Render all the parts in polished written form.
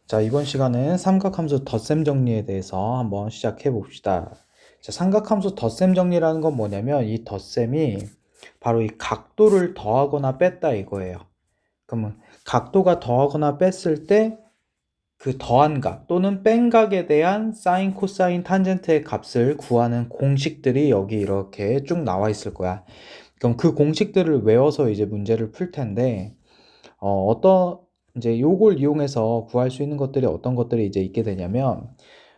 자, 이번 시간은 삼각함수 덧셈 정리에 대해서 한번 시작해 봅시다. 자, 삼각함수 덧셈 정리라는 건 뭐냐면 이 덧셈이 바로 이 각도를 더하거나 뺐다 이거예요. 그러면 각도가 더하거나 뺐을 때 그 더한 각 또는 뺀 각에 대한 사인, 코사인, 탄젠트의 값을 구하는 공식들이 여기 이렇게 쭉 나와 있을 거야. 그럼 그 공식들을 외워서 이제 문제를 풀 텐데 어떤 이제 요걸 이용해서 구할 수 있는 것들이 어떤 것들이 이제 있게 되냐면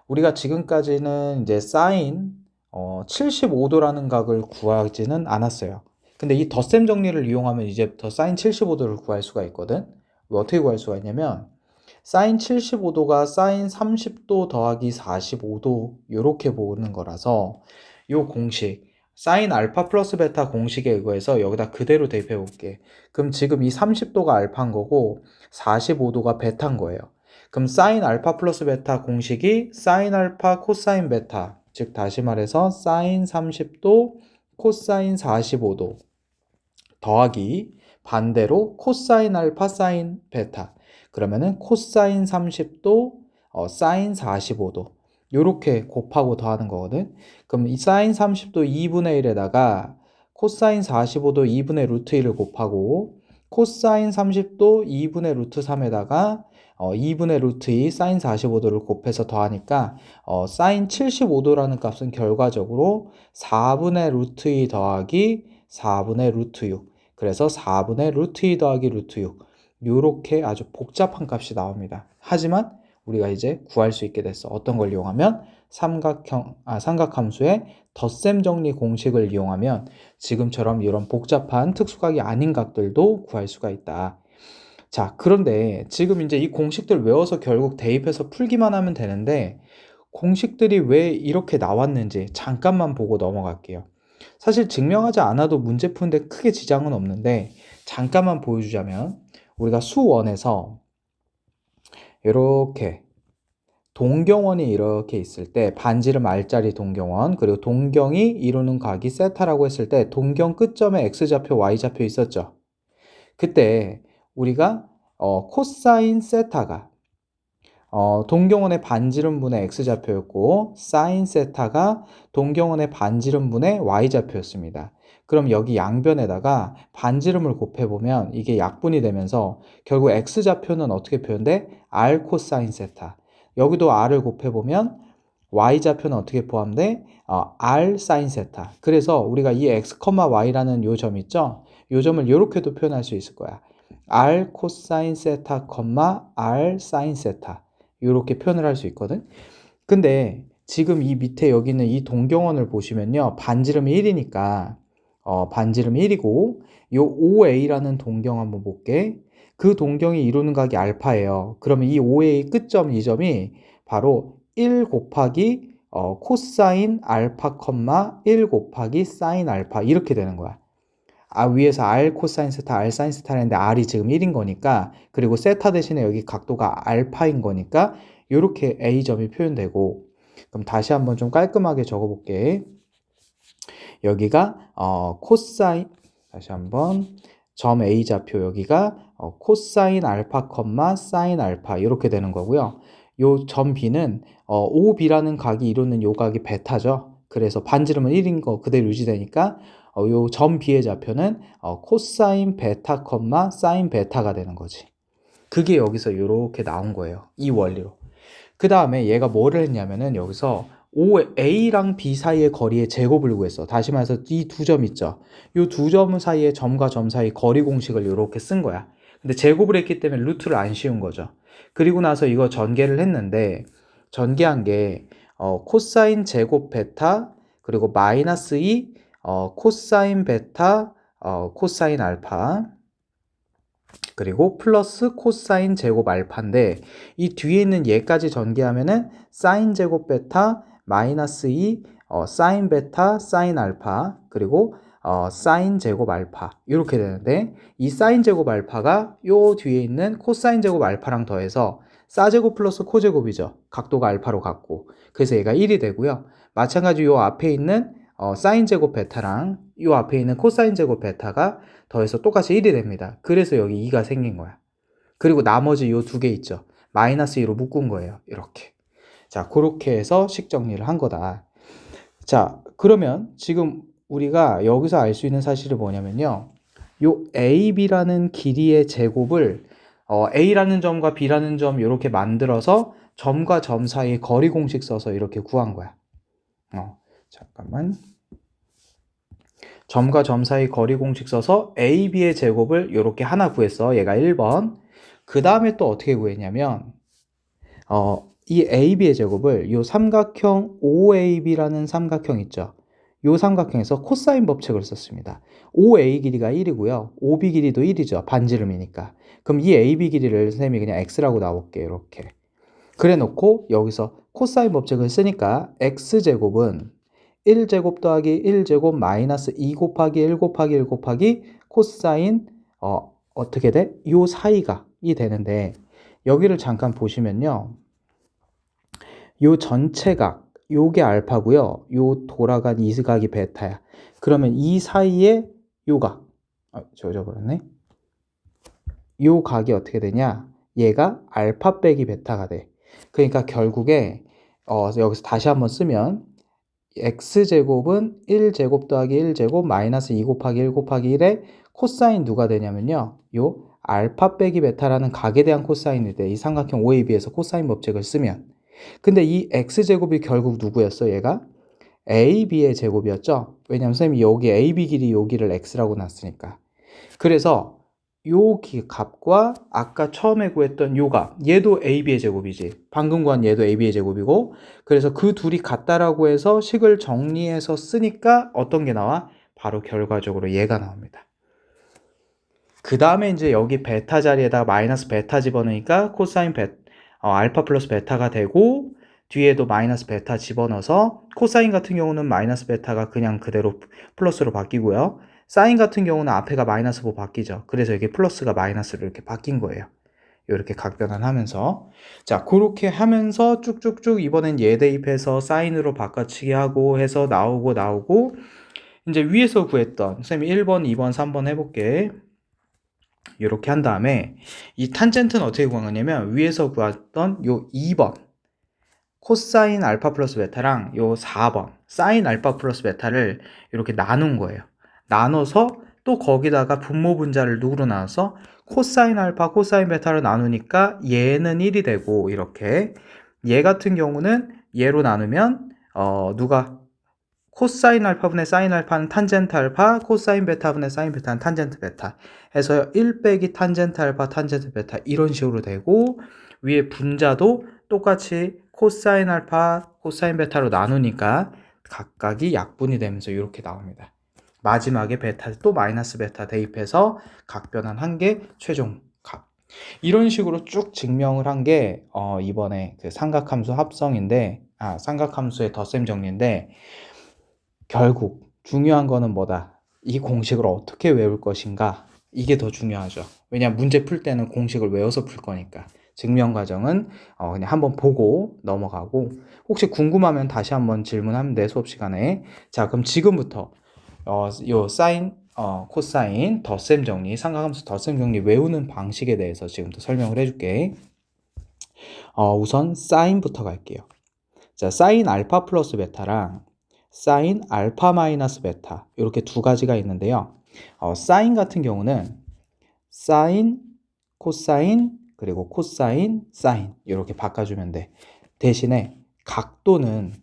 우리가 지금까지는 이제 사인 75도라는 각을 구하지는 않았어요. 근데 이 덧셈 정리를 이용하면 이제부터 사인 75도를 구할 수가 있거든. 어떻게 구할 수가 있냐면 사인 75도가 사인 30도 더하기 45도 이렇게 보는 거라서 요 공식 사인 알파 플러스 베타 공식에 의거해서 여기다 그대로 대입해 볼게. 그럼 지금 이 30도가 알파인 거고 45도가 베타인 거예요. 그럼 사인 알파 플러스 베타 공식이 사인 알파 코사인 베타, 즉 다시 말해서 사인 30도 코사인 45도 더하기 반대로 코사인 알파 사인 베타, 그러면은 코사인 30도 사인 45도 요렇게 곱하고 더하는 거거든. 그럼 이 사인 30도 2분의 1에다가 코사인 45도 2분의 루트 1을 곱하고 코사인 30도 2분의 루트 3에다가 2분의 루트 2 사인 45도를 곱해서 더하니까 사인 75도라는 값은 결과적으로 4분의 루트 2 더하기 4분의 루트 6, 그래서 4분의 루트 2 더하기 루트 6 요렇게 아주 복잡한 값이 나옵니다. 하지만 우리가 이제 구할 수 있게 됐어. 어떤 걸 이용하면 삼각함수의 덧셈 정리 공식을 이용하면 지금처럼 이런 복잡한 특수각이 아닌 각들도 구할 수가 있다. 자, 그런데 지금 이제 이 공식들 외워서 결국 대입해서 풀기만 하면 되는데 공식들이 왜 이렇게 나왔는지 잠깐만 보고 넘어갈게요. 사실 증명하지 않아도 문제 푸는데 크게 지장은 없는데 잠깐만 보여주자면 우리가 수원에서 이렇게 동경원이 이렇게 있을 때 반지름 R자리 동경원, 그리고 동경이 이루는 각이 세타라고 했을 때 동경 끝점에 X좌표, Y좌표 있었죠. 그때 우리가 코사인 세타가 동경원의 반지름분의 X좌표였고 사인 세타가 동경원의 반지름분의 Y좌표였습니다. 그럼 여기 양변에다가 반지름을 곱해보면 이게 약분이 되면서 결국 X좌표는 어떻게 표현돼? R 코사인 세타. 여기도 R을 곱해보면 Y좌표는 어떻게 포함돼? R 사인 세타. 그래서 우리가 이 X, Y라는 요 점 있죠? 요 점을 이렇게도 표현할 수 있을 거야. R 코사인 세타, R 사인 세타. 이렇게 표현을 할 수 있거든. 근데 지금 이 밑에 여기 있는 이 동경원을 보시면요. 반지름이 1이니까 반지름이 1이고 요 OA라는 동경 한번 볼게. 그 동경이 이루는 각이 알파예요. 그러면 이 OA 끝점 이 점이 바로 1 곱하기 코사인 알파, 1 곱하기 사인 알파 이렇게 되는 거야. 위에서 R 코사인 세타, R 사인 세타를 했는데 R이 지금 1인 거니까, 그리고 세타 대신에 여기 각도가 알파인 거니까 이렇게 A점이 표현되고, 그럼 다시 한번 좀 깔끔하게 적어볼게. 여기가 코사인, 다시 한번 점 A좌표 여기가 코사인 알파, 사인 알파 이렇게 되는 거고요. 요 점 B는 OB라는 각이 이루는 요 각이 베타죠. 그래서 반지름은 1인 거 그대로 유지되니까 요 점 B의 좌표는 코사인 베타, 사인 베타가 되는 거지. 그게 여기서 이렇게 나온 거예요. 이 원리로. 그 다음에 얘가 뭐를 했냐면은 여기서 OA랑 B 사이의 거리의 제곱을 구했어. 다시 말해서 이 두 점 있죠. 이 두 점 사이의 점과 점 사이 거리 공식을 이렇게 쓴 거야. 근데 제곱을 했기 때문에 루트를 안 씌운 거죠. 그리고 나서 이거 전개를 했는데 전개한 게 코사인 제곱 베타 그리고 마이너스 2 코사인 베타 코사인 알파 그리고 플러스 코사인 제곱 알파인데 이 뒤에 있는 얘까지 전개하면은 사인 제곱 베타 마이너스 2 사인 베타 사인 알파 그리고 사인 제곱 알파 이렇게 되는데 이 사인 제곱 알파가 요 뒤에 있는 코사인 제곱 알파랑 더해서 사제곱 플러스 코제곱이죠. 각도가 알파로 같고 그래서 얘가 1이 되고요. 마찬가지로 요 앞에 있는 사인 제곱 베타랑 요 앞에 있는 코사인 제곱 베타가 더해서 똑같이 1이 됩니다. 그래서 여기 2가 생긴 거야. 그리고 나머지 요 두 개 있죠. 마이너스 2로 묶은 거예요. 이렇게. 자, 그렇게 해서 식 정리를 한 거다. 자, 그러면 지금 우리가 여기서 알 수 있는 사실이 뭐냐면요. 요 A, B라는 길이의 제곱을 A라는 점과 B라는 점 이렇게 만들어서 점과 점 사이에 거리 공식 써서 이렇게 구한 거야. 잠깐만. 점과 점 사이 거리 공식 써서 A, B의 제곱을 이렇게 하나 구했어. 얘가 1번. 그 다음에 또 어떻게 구했냐면 이 AB의 제곱을 이 삼각형 OAB라는 삼각형 있죠. 이 삼각형에서 코사인 법칙을 썼습니다. OA 길이가 1이고요. OB 길이도 1이죠. 반지름이니까. 그럼 이 AB 길이를 선생님이 그냥 X라고 나올게요. 이렇게. 그래 놓고 여기서 코사인 법칙을 쓰니까 X제곱은 1제곱 더하기 1제곱 마이너스 2 곱하기 1 곱하기 1 곱하기 코사인 어떻게 돼? 요 사이가 이 되는데 여기를 잠깐 보시면요. 요 전체각 요게 알파고요. 요 돌아간 이 각이 베타야. 그러면 이 사이에 요 각. 져버렸네. 요 각이 어떻게 되냐? 얘가 알파 빼기 베타가 돼. 그러니까 결국에 여기서 다시 한번 쓰면 x제곱은 1제곱 더하기 1제곱 마이너스 2 곱하기 1 곱하기 1의 코사인 누가 되냐면요. 요 알파 빼기 베타라는 각에 대한 코사인이 돼. 이 삼각형 OAB에서 코사인 법칙을 쓰면. 근데 이 x제곱이 결국 누구였어? 얘가 AB의 제곱이었죠? 왜냐면 선생님이 여기 AB 길이 여기를 x라고 놨으니까. 그래서 요 값과 아까 처음에 구했던 요 값, 얘도 AB의 제곱이지. 방금 구한 얘도 AB의 제곱이고, 그래서 그 둘이 같다라고 해서 식을 정리해서 쓰니까 어떤 게 나와? 바로 결과적으로 얘가 나옵니다. 그 다음에 이제 여기 베타 자리에다가 마이너스 베타 집어넣으니까 코사인 알파 플러스 베타가 되고, 뒤에도 마이너스 베타 집어넣어서 코사인 같은 경우는 마이너스 베타가 그냥 그대로 플러스로 바뀌고요. 사인 같은 경우는 앞에가 마이너스로 바뀌죠. 그래서 이게 플러스가 마이너스로 이렇게 바뀐 거예요. 이렇게 각변환하면서. 자, 그렇게 하면서 쭉쭉쭉 이번엔 얘 대입해서 사인으로 바꿔치기 하고 해서 나오고 이제 위에서 구했던 선생님이 1번, 2번, 3번 해볼게. 이렇게 한 다음에 이 탄젠트는 어떻게 구하냐면 위에서 구했던 요 2번 코사인 알파 플러스 베타랑 요 4번 사인 알파 플러스 베타를 이렇게 나눈 거예요. 나눠서 또 거기다가 분모 분자를 누구로 나눠서 코사인 알파 코사인 베타로 나누니까 얘는 1이 되고 이렇게 얘 같은 경우는 얘로 나누면 누가 코사인 알파분의 사인 알파는 탄젠트 알파, 코사인 베타분의 사인 베타는 탄젠트 베타 해서 1 빼기 탄젠트 알파, 탄젠트 베타 이런 식으로 되고 위에 분자도 똑같이 코사인 알파, 코사인 베타로 나누니까 각각이 약분이 되면서 이렇게 나옵니다. 마지막에 베타 또 마이너스 베타 대입해서 각변환한 게 최종 값. 이런 식으로 쭉 증명을 한 게 이번에 그 삼각함수 합성인데 삼각함수의 덧셈 정리인데 결국 중요한 거는 뭐다? 이 공식을 어떻게 외울 것인가? 이게 더 중요하죠. 왜냐하면 문제 풀 때는 공식을 외워서 풀 거니까. 증명 과정은 그냥 한번 보고 넘어가고 혹시 궁금하면 다시 한번 질문하면 돼 수업 시간에. 자, 그럼 지금부터 요 사인, 코사인, 덧셈 정리, 삼각함수 덧셈 정리 외우는 방식에 대해서 지금부터 설명을 해줄게. 우선 사인부터 갈게요. 자, 사인 알파 플러스 베타랑 사인 알파 마이너스 베타 이렇게 두 가지가 있는데요. 사인 같은 경우는 사인, 코사인, 그리고 코사인, 사인 이렇게 바꿔주면 돼. 대신에 각도는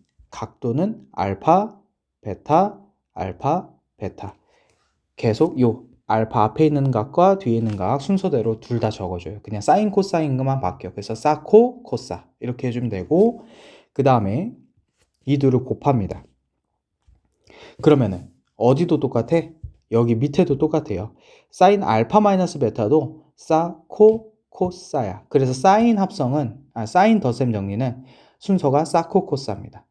알파, 베타, 알파, 베타 계속 요 알파 앞에 있는 각과 뒤에 있는 각 순서대로 둘 다 적어줘요. 그냥 사인, 코사인 것만 바뀌어. 그래서 사코, 코사 이렇게 해주면 되고 그 다음에 이 둘을 곱합니다. 그러면은 어디도 똑같아? 여기 밑에도 똑같아요. 사인 알파 마이너스 베타도 사, 코, 코사야. 그래서 사인 합성은 사인 덧셈 정리는 순서가 사, 코, 코사입니다.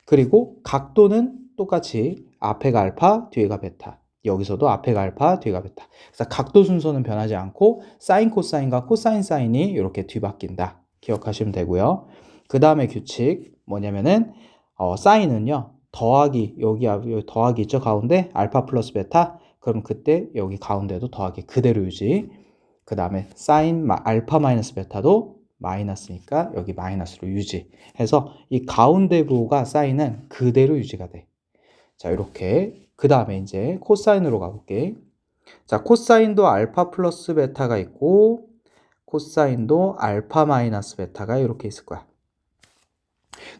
그리고 각도는 똑같이 앞에가 알파, 뒤에가 베타. 여기서도 앞에가 알파, 뒤에가 베타. 그래서 각도 순서는 변하지 않고 사인 코사인과 코사인 사인이 이렇게 뒤바뀐다. 기억하시면 되고요. 그 다음에 규칙 뭐냐면은 사인은요. 더하기 여기 더하기 있죠 가운데 알파 플러스 베타 그럼 그때 여기 가운데도 더하기 그대로 유지. 그 다음에 사인 알파 마이너스 베타도 마이너스니까 여기 마이너스로 유지해서 이 가운데 부호가 사인은 그대로 유지가 돼. 자, 이렇게. 그 다음에 이제 코사인으로 가볼게. 자, 코사인도 알파 플러스 베타가 있고 코사인도 알파 마이너스 베타가 이렇게 있을 거야.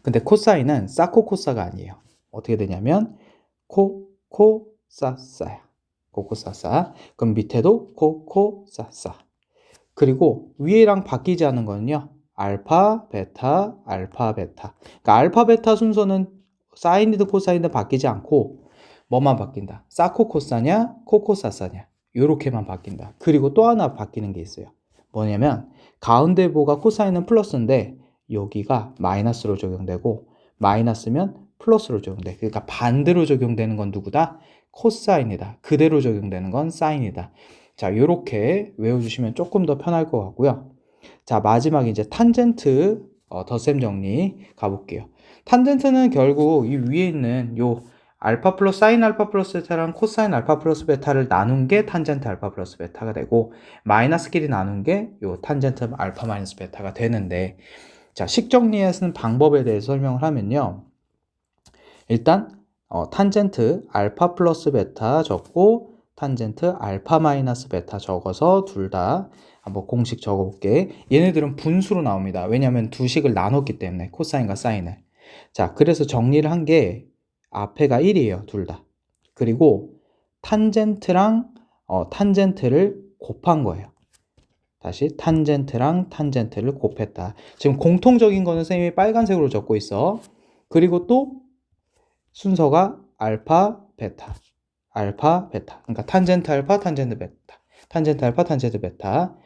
근데 코사인은 사코코사가 아니에요. 어떻게 되냐면 코코사사야. 코코사사. 그럼 밑에도 코코사사. 그리고 위에랑 바뀌지 않은 거는요. 알파, 베타, 알파, 베타. 그러니까 알파, 베타 순서는 사인이든 코사인이든 바뀌지 않고 뭐만 바뀐다? 사코코사냐, 코코사사냐. 요렇게만 바뀐다. 그리고 또 하나 바뀌는 게 있어요. 뭐냐면 가운데 부호가 코사인은 플러스인데 여기가 마이너스로 적용되고 마이너스면 플러스로 적용돼. 그러니까 반대로 적용되는 건 누구다? 코사인이다. 그대로 적용되는 건 사인이다. 자, 요렇게 외워주시면 조금 더 편할 것 같고요. 자, 마지막에 이제 탄젠트 덧셈 정리 가볼게요. 탄젠트는 결국 이 위에 있는 요 알파 플러스 사인 알파 플러스 베타랑 코사인 알파 플러스 베타를 나눈 게 탄젠트 알파 플러스 베타가 되고 마이너스끼리 나눈 게 요 탄젠트 알파 마이너스 베타가 되는데, 자, 식 정리하는 방법에 대해서 설명을 하면요. 일단 탄젠트 알파 플러스 베타 적고 탄젠트 알파 마이너스 베타 적어서 둘 다 한번 공식 적어볼게. 얘네들은 분수로 나옵니다. 왜냐하면 두 식을 나눴기 때문에 코사인과 사인을. 자, 그래서 정리를 한 게 앞에가 1이에요. 둘 다. 그리고 탄젠트랑 탄젠트를 곱한 거예요. 다시 탄젠트랑 탄젠트를 곱했다. 지금 공통적인 거는 선생님이 빨간색으로 적고 있어. 그리고 또 순서가 알파, 베타, 알파, 베타. 그러니까 탄젠트 알파, 탄젠트 베타, 탄젠트 알파, 탄젠트 베타.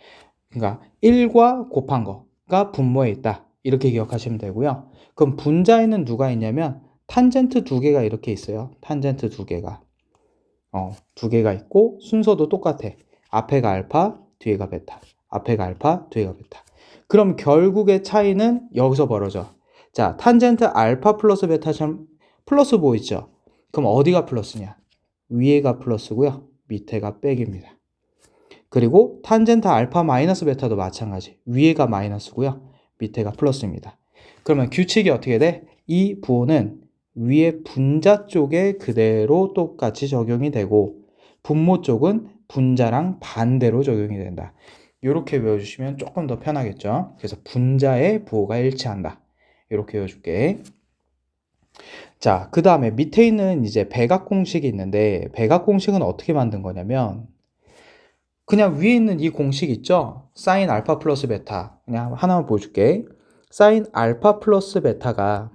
그러니까 1과 곱한 거가 분모에 있다. 이렇게 기억하시면 되고요. 그럼 분자에는 누가 있냐면 탄젠트 두 개가 이렇게 있어요. 탄젠트 두 개가. 두 개가 있고 순서도 똑같아. 앞에가 알파, 뒤에가 베타. 앞에가 알파, 뒤에가 베타. 그럼 결국의 차이는 여기서 벌어져. 자, 탄젠트 알파 플러스 베타처럼 플러스 보이죠? 그럼 어디가 플러스냐? 위에가 플러스고요. 밑에가 백입니다. 그리고 탄젠트 알파 마이너스 베타도 마찬가지. 위에가 마이너스고요. 밑에가 플러스입니다. 그러면 규칙이 어떻게 돼? 이 부호는 위에 분자 쪽에 그대로 똑같이 적용이 되고 분모 쪽은 분자랑 반대로 적용이 된다. 이렇게 외워주시면 조금 더 편하겠죠? 그래서 분자의 부호가 일치한다. 이렇게 외워줄게. 자, 그 다음에 밑에 있는 이제 배각 공식이 있는데 배각 공식은 어떻게 만든 거냐면 그냥 위에 있는 이 공식 있죠? 사인 알파 플러스 베타. 그냥 하나만 보여줄게. 사인 알파 플러스 베타가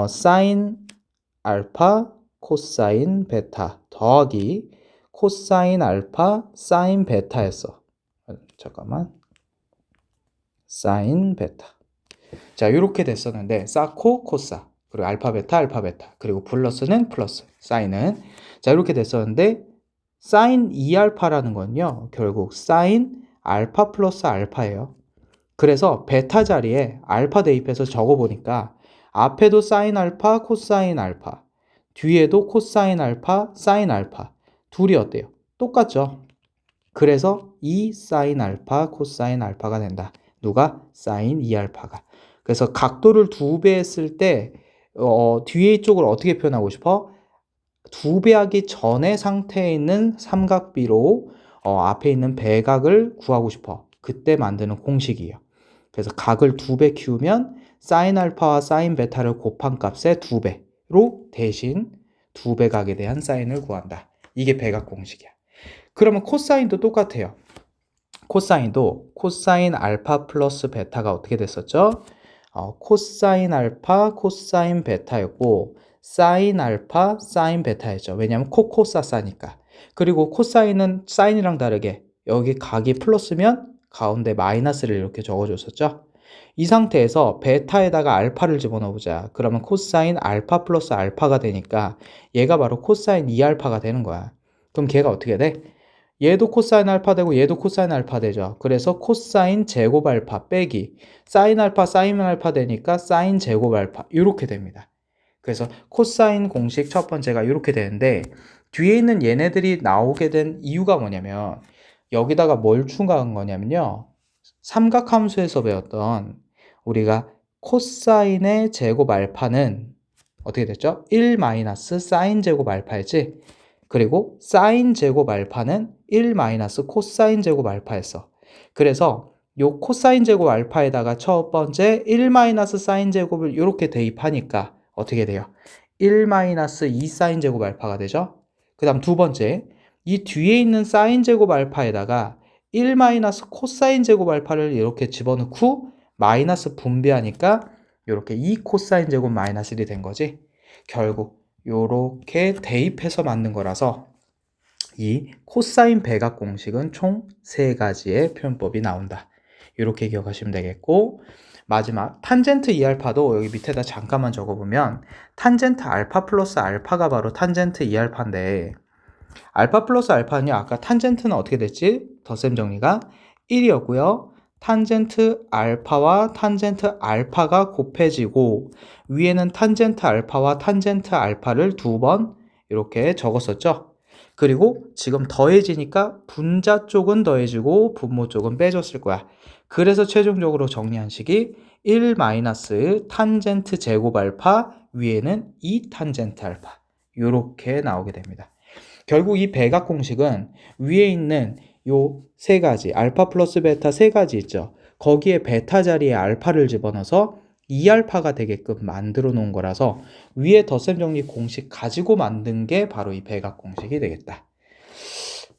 사인 알파 코사인 베타 더하기 코사인 알파 사인 베타였어. 잠깐만. 사인 베타. 자, 이렇게 됐었는데 사코 코사 그리고 알파 베타 그리고 플러스는 플러스 사인은 자 이렇게 됐었는데 사인 2알파라는 건요 결국 사인 알파 플러스 알파예요. 그래서 베타 자리에 알파 대입해서 적어보니까 앞에도 사인 알파 코사인 알파 뒤에도 코사인 알파 사인 알파 둘이 어때요? 똑같죠. 그래서 2 사인 알파 코사인 알파가 된다. 누가? 사인 2알파가. 그래서 각도를 2배 했을 때 뒤에 쪽을 어떻게 표현하고 싶어? 2배 하기 전의 상태에 있는 삼각비로 앞에 있는 배각을 구하고 싶어. 그때 만드는 공식이에요. 그래서 각을 2배 키우면 사인 알파와 사인 베타를 곱한 값의 2배로 대신 2배 각에 대한 사인을 구한다. 이게 배각 공식이야. 그러면 코사인도 똑같아요. 코사인도 코사인 알파 플러스 베타가 어떻게 됐었죠? 코사인 알파 코사인 베타였고 사인 알파 사인 베타였죠. 왜냐하면 코코사사니까. 그리고 코사인은 사인이랑 다르게 여기 각이 플러스면 가운데 마이너스를 이렇게 적어줬었죠. 이 상태에서 베타에다가 알파를 집어넣어보자. 그러면 코사인 알파 플러스 알파가 되니까 얘가 바로 코사인 2알파가 되는 거야. 그럼 걔가 어떻게 돼? 얘도 코사인 알파 되고 얘도 코사인 알파 되죠. 그래서 코사인 제곱 알파 빼기 사인 알파 사인 알파 되니까 사인 제곱 알파 이렇게 됩니다. 그래서 코사인 공식 첫 번째가 이렇게 되는데 뒤에 있는 얘네들이 나오게 된 이유가 뭐냐면 여기다가 뭘 추가한 거냐면요. 삼각함수에서 배웠던 우리가 코사인의 제곱 알파는 어떻게 됐죠? 1 마이너스 사인 제곱 알파였지? 그리고 사인 제곱 알파는 1 마이너스 코사인 제곱 알파였어. 그래서 요 코사인 제곱 알파에다가 첫 번째 1 마이너스 사인 제곱을 이렇게 대입하니까 어떻게 돼요? 1 마이너스 2 사인 제곱 알파가 되죠? 그 다음 두 번째, 이 뒤에 있는 사인 제곱 알파에다가 1 마이너스 코사인 제곱 알파를 이렇게 집어넣고 마이너스 분배하니까 이렇게 2 코사인 제곱 마이너스 1이 된 거지. 결국 이렇게 대입해서 만든 거라서 이 코사인 배각 공식은 총 3가지의 표현법이 나온다. 이렇게 기억하시면 되겠고, 마지막 탄젠트 2알파도 여기 밑에다 잠깐만 적어보면 탄젠트 알파 플러스 알파가 바로 탄젠트 2알파인데, 알파 플러스 알파는요, 아까 탄젠트는 어떻게 됐지? 덧셈 정리가 1이었고요. 탄젠트 알파와 탄젠트 알파가 곱해지고 위에는 탄젠트 알파와 탄젠트 알파를 2번 이렇게 적었었죠. 그리고 지금 더해지니까 분자 쪽은 더해지고 분모 쪽은 빼줬을 거야. 그래서 최종적으로 정리한 식이 1 마이너스 탄젠트 제곱 알파 위에는 2 탄젠트 알파 이렇게 나오게 됩니다. 결국 이 배각 공식은 위에 있는 요 3가지 알파 플러스 베타 3가지 있죠. 거기에 베타 자리에 알파를 집어넣어서 2알파가 되게끔 만들어 놓은 거라서 위에 덧셈 정리 공식 가지고 만든 게 바로 이 배각 공식이 되겠다.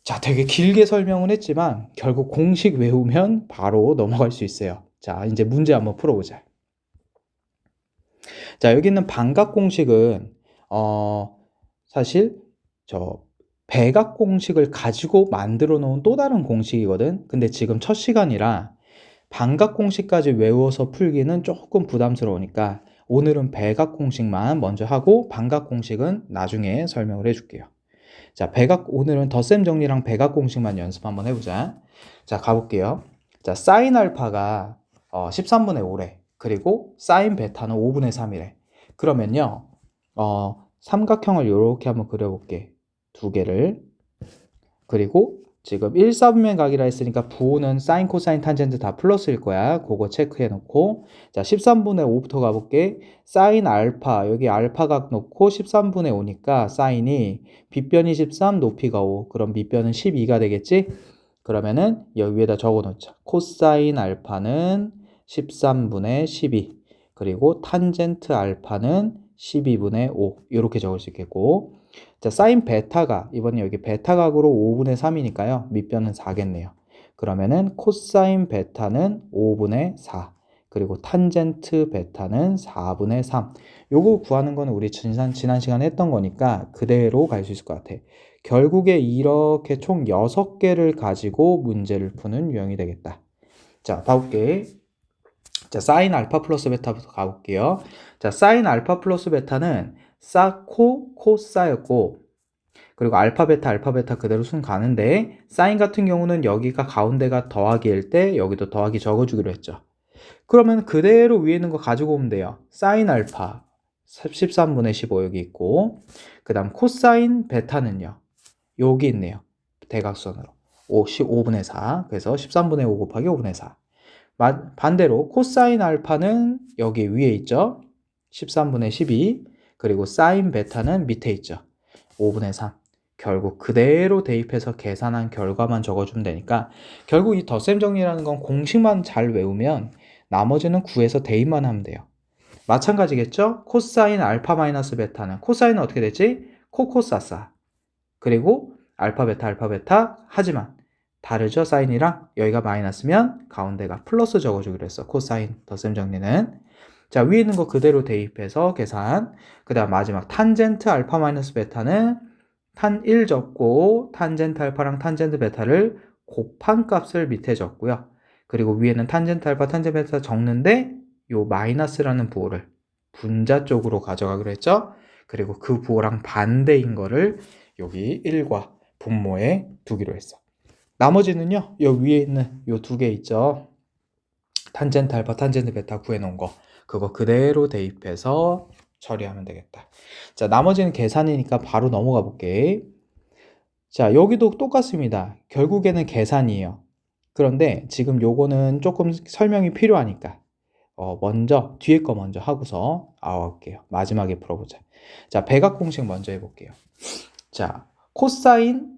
자, 되게 길게 설명을 했지만 결국 공식 외우면 바로 넘어갈 수 있어요. 자, 이제 문제 한번 풀어보자. 자, 여기 있는 반각 공식은 사실 배각 공식을 가지고 만들어 놓은 또 다른 공식이거든. 근데 지금 첫 시간이라 반각 공식까지 외워서 풀기는 조금 부담스러우니까 오늘은 배각 공식만 먼저 하고 반각 공식은 나중에 설명을 해줄게요. 자, 오늘은 덧셈 정리랑 배각 공식만 연습 한번 해보자. 자, 가볼게요. 자, 사인 알파가 13분의 5래. 그리고 사인 베타는 5분의 3이래. 그러면요, 삼각형을 이렇게 한번 그려볼게. 두 개를. 그리고 지금 1, 4분면 각이라 했으니까 부호는 사인, 코사인, 탄젠트 다 플러스일 거야. 그거 체크해 놓고. 자, 13분의 5부터 가볼게. 사인 알파, 여기 알파 각 놓고 13분의 5니까 사인이 빗변이 13, 높이가 5. 그럼 밑변은 12가 되겠지? 그러면은 여기 위에다 적어 놓자. 코사인 알파는 13분의 12. 그리고 탄젠트 알파는 12분의 5. 이렇게 적을 수 있겠고. 자, 사인 베타가 이번에 여기 베타각으로 5분의 3이니까요. 밑변은 4겠네요. 그러면은 코사인 베타는 5분의 4. 그리고 탄젠트 베타는 4분의 3. 요거 구하는 거는 우리 지난 시간에 했던 거니까 그대로 갈 수 있을 것 같아. 결국에 이렇게 총 6개를 가지고 문제를 푸는 유형이 되겠다. 자, 봐볼게. 자, 사인 알파 플러스 베타부터 가볼게요. 자, 사인 알파 플러스 베타는 코사였고, 그리고 알파 베타 그대로 순 가는데, 사인 같은 경우는 여기가 가운데가 더하기일 때 여기도 더하기 적어주기로 했죠. 그러면 그대로 위에 있는 거 가지고 오면 돼요. 사인 알파 13분의 15 여기 있고, 그 다음 코사인 베타는요, 여기 있네요. 대각선으로 15분의 4. 그래서 13분의 5 곱하기 5분의 4. 반대로 코사인 알파는 여기 위에 있죠. 13분의 12. 그리고 사인 베타는 밑에 있죠. 5분의 3. 결국 그대로 대입해서 계산한 결과만 적어주면 되니까 결국 이 덧셈 정리라는 건 공식만 잘 외우면 나머지는 구해서 대입만 하면 돼요. 마찬가지겠죠? 코사인 알파 마이너스 베타는 코사인은 어떻게 되지? 코코사사. 그리고 알파 베타 하지만 다르죠? 사인이랑 여기가 마이너스면 가운데가 플러스 적어주기로 했어. 코사인 덧셈 정리는. 자, 위에 있는 거 그대로 대입해서 계산. 그 다음 마지막 탄젠트 알파 마이너스 베타는 탄 1 적고 탄젠트 알파랑 탄젠트 베타를 곱한 값을 밑에 적고요. 그리고 위에는 탄젠트 알파 탄젠트 베타 적는데 요 마이너스라는 부호를 분자 쪽으로 가져가기로 했죠. 그리고 그 부호랑 반대인 거를 여기 1과 분모에 두기로 했어. 나머지는요, 여기 위에 있는 요 2개 있죠. 탄젠트 알파, 탄젠트 베타 구해놓은 거. 그거 그대로 대입해서 처리하면 되겠다. 자, 나머지는 계산이니까 바로 넘어가 볼게. 자, 여기도 똑같습니다. 결국에는 계산이에요. 그런데 지금 요거는 조금 설명이 필요하니까 먼저 뒤에 거 먼저 하고서 올게요. 마지막에 풀어보자. 자, 백악 공식 먼저 해볼게요. 자, 코사인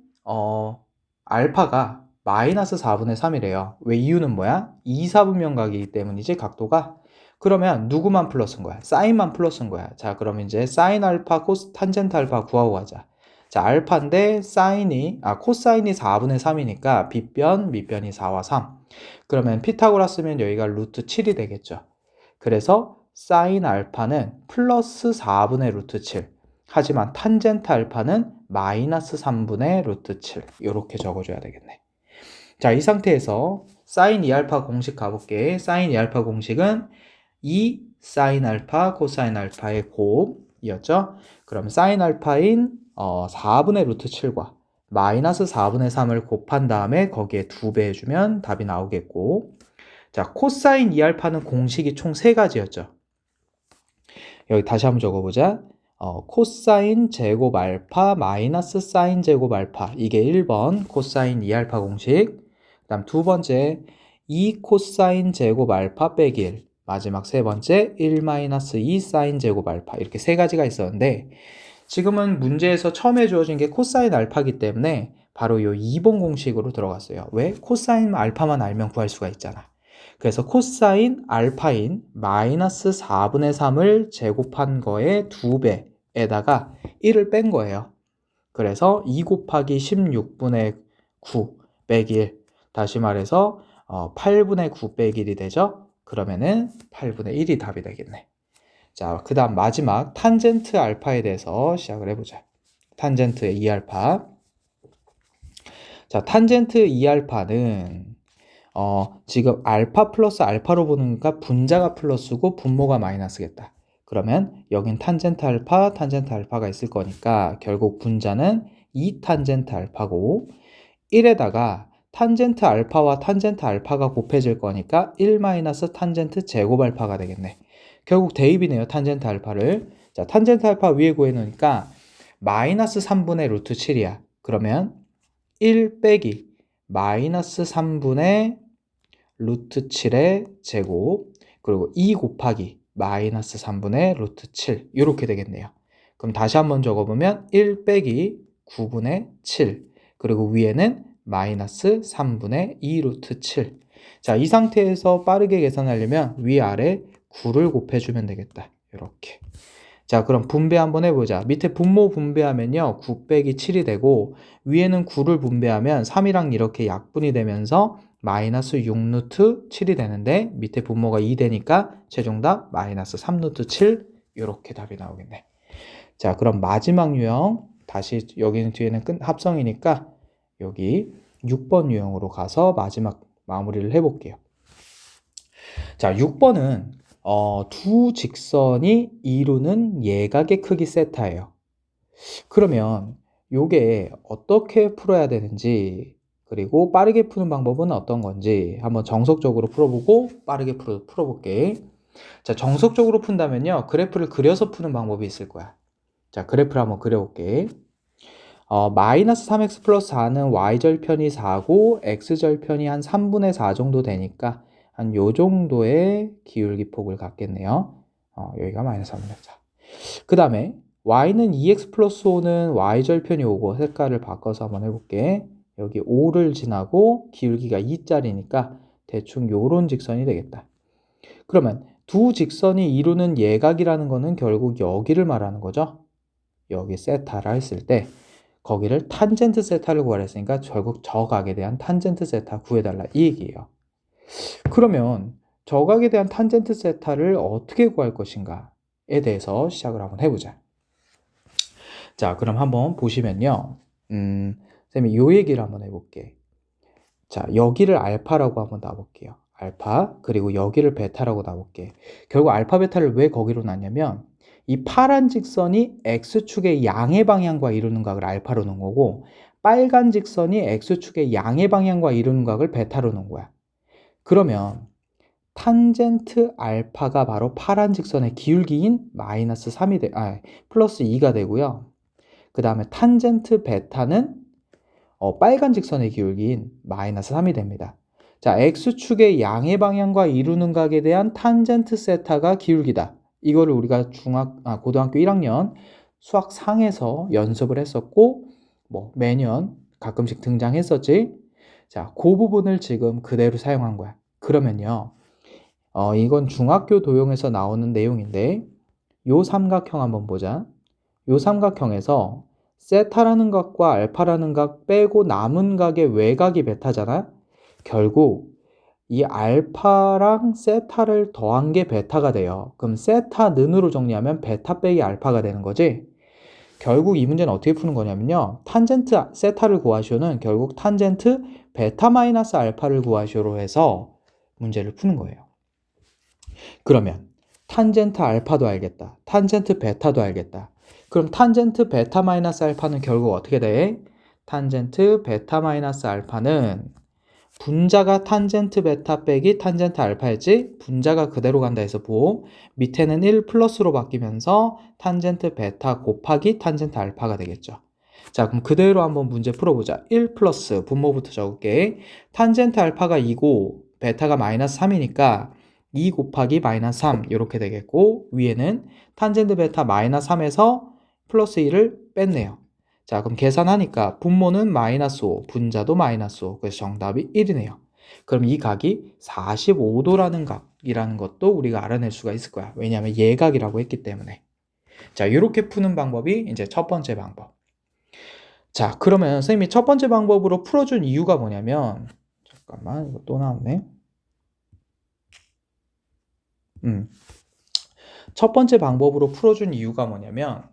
알파가 마이너스 4분의 3이래요. 왜? 이유는 뭐야? 2사분면각이기 때문이지, 각도가. 그러면 누구만 플러스인 거야? 사인만 플러스인 거야. 자, 그럼 이제 사인 알파, 탄젠트 알파 구하고 가자. 자, 알파인데 코사인이 4분의 3이니까 빗변, 밑변이 4와 3. 그러면 피타고라스면 여기가 루트 7이 되겠죠. 그래서 사인 알파는 플러스 4분의 루트 7. 하지만 탄젠트 알파는 마이너스 3분의 루트 7. 이렇게 적어줘야 되겠네. 자, 이 상태에서 사인 2알파 공식 가볼게. 사인 2알파 공식은 2 사인 알파 코사인 알파의 곱이었죠. 그럼 사인 알파인 4분의 루트 7과 마이너스 4분의 3을 곱한 다음에 거기에 2배 해주면 답이 나오겠고, 자, 코사인 2알파는 공식이 총 3가지였죠. 여기 다시 한번 적어보자. 코사인 제곱 알파 마이너스 사인 제곱 알파, 이게 1번 코사인 2알파 공식. 그 다음 두 번째 2 코사인 제곱 알파 빼기 1, 마지막 세 번째 1 마이너스 2 사인 제곱 알파, 이렇게 3가지가 있었는데 지금은 문제에서 처음에 주어진 게 코사인 알파이기 때문에 바로 이 2번 공식으로 들어갔어요. 왜? 코사인 알파만 알면 구할 수가 있잖아. 그래서 코사인 알파인 마이너스 4분의 3을 제곱한 거에 2배에다가 1을 뺀 거예요. 그래서 2 곱하기 16분의 9 빼기 1, 다시 말해서 8분의 9 빼기 1이 되죠. 그러면은 8분의 1이 답이 되겠네. 자, 그 다음 마지막 탄젠트 알파에 대해서 시작을 해보자. 탄젠트 2알파. 자, 탄젠트 2알파는 지금 알파 플러스 알파로 보니까 분자가 플러스고 분모가 마이너스겠다. 그러면 여긴 탄젠트 알파가 있을 거니까 결국 분자는 2 탄젠트 알파고, 1에다가 탄젠트 알파와 탄젠트 알파가 곱해질 거니까 1 마이너스 탄젠트 제곱 알파가 되겠네. 결국 대입이네요, 탄젠트 알파를. 자, 탄젠트 알파 위에 구해놓으니까 마이너스 3분의 루트 7이야. 그러면 1 빼기 마이너스 3분의 루트 7의 제곱, 그리고 2 곱하기 마이너스 3분의 루트 7, 이렇게 되겠네요. 그럼 다시 한번 적어보면 1 빼기 9분의 7, 그리고 위에는 마이너스 3분의 2 루트 7. 자, 이 상태에서 빠르게 계산하려면 위아래 9를 곱해주면 되겠다. 이렇게. 자, 그럼 분배 한번 해보자. 밑에 분모 분배하면요 9 빼기 7이 되고, 위에는 9를 분배하면 3이랑 이렇게 약분이 되면서 마이너스 6 루트 7이 되는데, 밑에 분모가 2 되니까 최종답 마이너스 3 루트 7, 이렇게 답이 나오겠네. 자, 그럼 마지막 유형, 다시 여기는 뒤에는 합성이니까 여기 6번 유형으로 가서 마지막 마무리를 해볼게요. 자, 6번은 두 직선이 이루는 예각의 크기 세타예요. 그러면 요게 어떻게 풀어야 되는지, 그리고 빠르게 푸는 방법은 어떤 건지 한번 정석적으로 풀어보고 빠르게 풀어볼게. 자, 정석적으로 푼다면요 그래프를 그려서 푸는 방법이 있을 거야. 자, 그래프를 한번 그려볼게. 마이너스 3x 플러스 4는 y절편이 4고 x절편이 한 3분의 4 정도 되니까 한 요 정도의 기울기 폭을 갖겠네요. 여기가 마이너스 3분의 4. 그 다음에 y는 2x 플러스 5는 y절편이 5고, 색깔을 바꿔서 한번 해볼게. 여기 5를 지나고 기울기가 2짜리니까 대충 요런 직선이 되겠다. 그러면 두 직선이 이루는 예각이라는 거는 결국 여기를 말하는 거죠. 여기 세타라 했을 때 거기를 탄젠트 세타를 구하랬으니까 결국 저 각에 대한 탄젠트 세타 구해달라, 이 얘기예요. 그러면 저 각에 대한 탄젠트 세타를 어떻게 구할 것인가에 대해서 시작을 한번 해보자. 자, 그럼 한번 보시면요. 쌤이 요 얘기를 한번 해볼게. 자, 여기를 알파라고 한번 놔볼게요. 알파, 그리고 여기를 베타라고 놔볼게. 결국 알파, 베타를 왜 거기로 놨냐면 이 파란 직선이 x축의 양의 방향과 이루는 각을 알파로 놓은 거고, 빨간 직선이 x축의 양의 방향과 이루는 각을 베타로 놓은 거야. 그러면 탄젠트 알파가 바로 파란 직선의 기울기인 마이너스 3이 플러스 2가 되고요. 그 다음에 탄젠트 베타는 빨간 직선의 기울기인 마이너스 3이 됩니다. 자, x축의 양의 방향과 이루는 각에 대한 탄젠트 세타가 기울기다. 이거를 우리가 고등학교 1학년 수학 상에서 연습을 했었고, 뭐 매년 가끔씩 등장했었지. 자, 그 부분을 지금 그대로 사용한 거야. 그러면요, 이건 중학교 도형에서 나오는 내용인데, 요 삼각형 한번 보자. 요 삼각형에서 세타라는 각과 알파라는 각 빼고 남은 각의 외각이 베타잖아. 결국 이 알파랑 세타를 더한 게 베타가 돼요. 그럼 세타 는으로 정리하면 베타 빼기 알파가 되는 거지. 결국 이 문제는 어떻게 푸는 거냐면요. 탄젠트 세타를 구하시오는 결국 탄젠트 베타 마이너스 알파를 구하시오로 해서 문제를 푸는 거예요. 그러면 탄젠트 알파도 알겠다. 탄젠트 베타도 알겠다. 그럼 탄젠트 베타 마이너스 알파는 결국 어떻게 돼? 탄젠트 베타 마이너스 알파는 분자가 탄젠트 베타 빼기 탄젠트 알파였지? 분자가 그대로 간다 해서 보. 밑에는 1 플러스로 바뀌면서 탄젠트 베타 곱하기 탄젠트 알파가 되겠죠. 자, 그럼 그대로 한번 문제 풀어보자. 1 플러스 분모부터 적을게. 탄젠트 알파가 2고 베타가 마이너스 3이니까 2 곱하기 마이너스 3 이렇게 되겠고, 위에는 탄젠트 베타 마이너스 3에서 플러스 1을 뺐네요. 자, 그럼 계산하니까 분모는 마이너스 5, 분자도 마이너스 5. 그래서 정답이 1이네요. 그럼 이 각이 45도라는 각이라는 것도 우리가 알아낼 수가 있을 거야. 왜냐하면 예각이라고 했기 때문에. 자, 이렇게 푸는 방법이 이제 첫 번째 방법. 자, 그러면 선생님이 첫 번째 방법으로 풀어준 이유가 뭐냐면, 잠깐만, 이거 또 나왔네. 첫 번째 방법으로 풀어준 이유가 뭐냐면,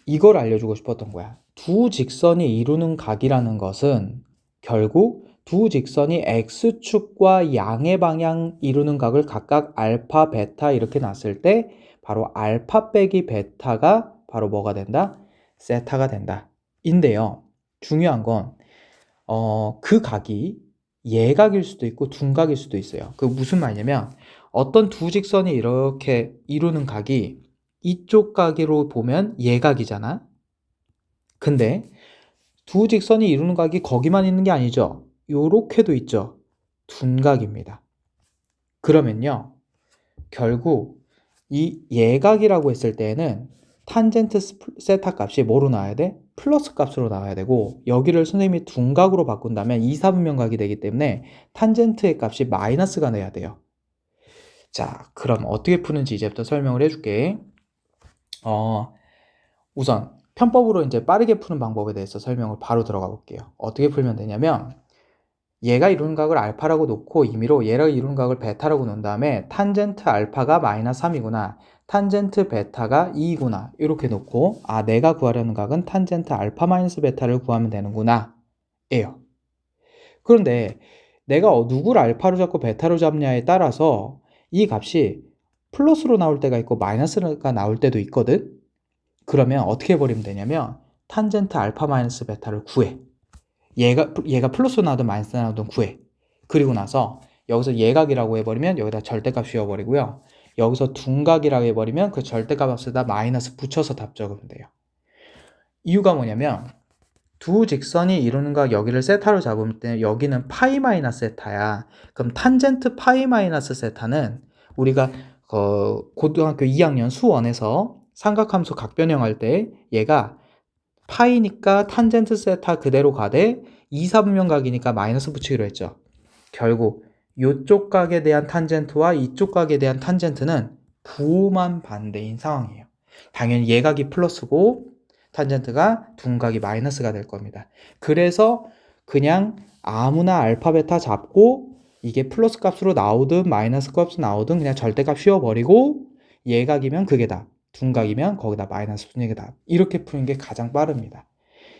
이걸 알려주고 싶었던 거야. 두 직선이 이루는 각이라는 것은 결국 두 직선이 x축과 양의 방향 이루는 각을 각각 알파, 베타 이렇게 놨을 때 바로 알파 빼기 베타가 바로 뭐가 된다? 세타가 된다. 인데요. 중요한 건 그 각이 예각일 수도 있고 둔각일 수도 있어요. 그 무슨 말이냐면 어떤 두 직선이 이렇게 이루는 각이 이쪽 각으로 보면 예각이잖아. 근데 두 직선이 이루는 각이 거기만 있는 게 아니죠. 요렇게도 있죠. 둔각입니다. 그러면요. 결국 이 예각이라고 했을 때에는 탄젠트 세타 값이 뭐로 나와야 돼? 플러스 값으로 나와야 되고, 여기를 선생님이 둔각으로 바꾼다면 2사분면각이 되기 때문에 탄젠트의 값이 마이너스가 돼야 돼요. 자, 그럼 어떻게 푸는지 이제부터 설명을 해줄게. 우선 편법으로 이제 빠르게 푸는 방법에 대해서 설명을 바로 들어가 볼게요. 어떻게 풀면 되냐면, 얘가 이루는 각을 알파라고 놓고 임의로 얘가 이루는 각을 베타라고 놓은 다음에 탄젠트 알파가 마이너스 3이구나, 탄젠트 베타가 2이구나 이렇게 놓고, 내가 구하려는 각은 탄젠트 알파 마이너스 베타를 구하면 되는구나 예요. 그런데 내가 누구를 알파로 잡고 베타로 잡냐에 따라서 이 값이 플러스로 나올 때가 있고 마이너스가 나올 때도 있거든. 그러면 어떻게 해버리면 되냐면 탄젠트 알파 마이너스 베타를 구해. 얘가 플러스 나오든 마이너스 나오든 구해. 그리고 나서 여기서 예각이라고 해버리면 여기다 절대값 씌워버리고요. 여기서 둔각이라고 해버리면 그 절대값 앞에다 마이너스 붙여서 답 적으면 돼요. 이유가 뭐냐면 두 직선이 이루는 각 여기를 세타로 잡으면 때 여기는 파이 마이너스 세타야. 그럼 탄젠트 파이 마이너스 세타는 우리가 고등학교 2학년 수원에서 삼각함수 각변형할 때 얘가 파이니까 탄젠트 세타 그대로 가되 2사분면각이니까 마이너스 붙이기로 했죠. 결국 이쪽 각에 대한 탄젠트와 이쪽 각에 대한 탄젠트는 부호만 반대인 상황이에요. 당연히 예각이 플러스고 탄젠트가 둔각이 마이너스가 될 겁니다. 그래서 그냥 아무나 알파 베타 잡고 이게 플러스 값으로 나오든 마이너스 값으로 나오든 그냥 절대값 씌워버리고 예각이면 그게 답, 둔각이면 거기다 마이너스 붙이는 게 답. 이렇게 푸는 게 가장 빠릅니다.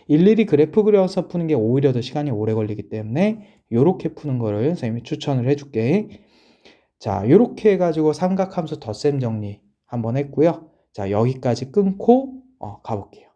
일일이 그래프 그려서 푸는 게 오히려 더 시간이 오래 걸리기 때문에 이렇게 푸는 거를 선생님이 추천을 해줄게. 자, 이렇게 해가지고 삼각함수 덧셈 정리 한번 했고요. 자, 여기까지 끊고 가볼게요.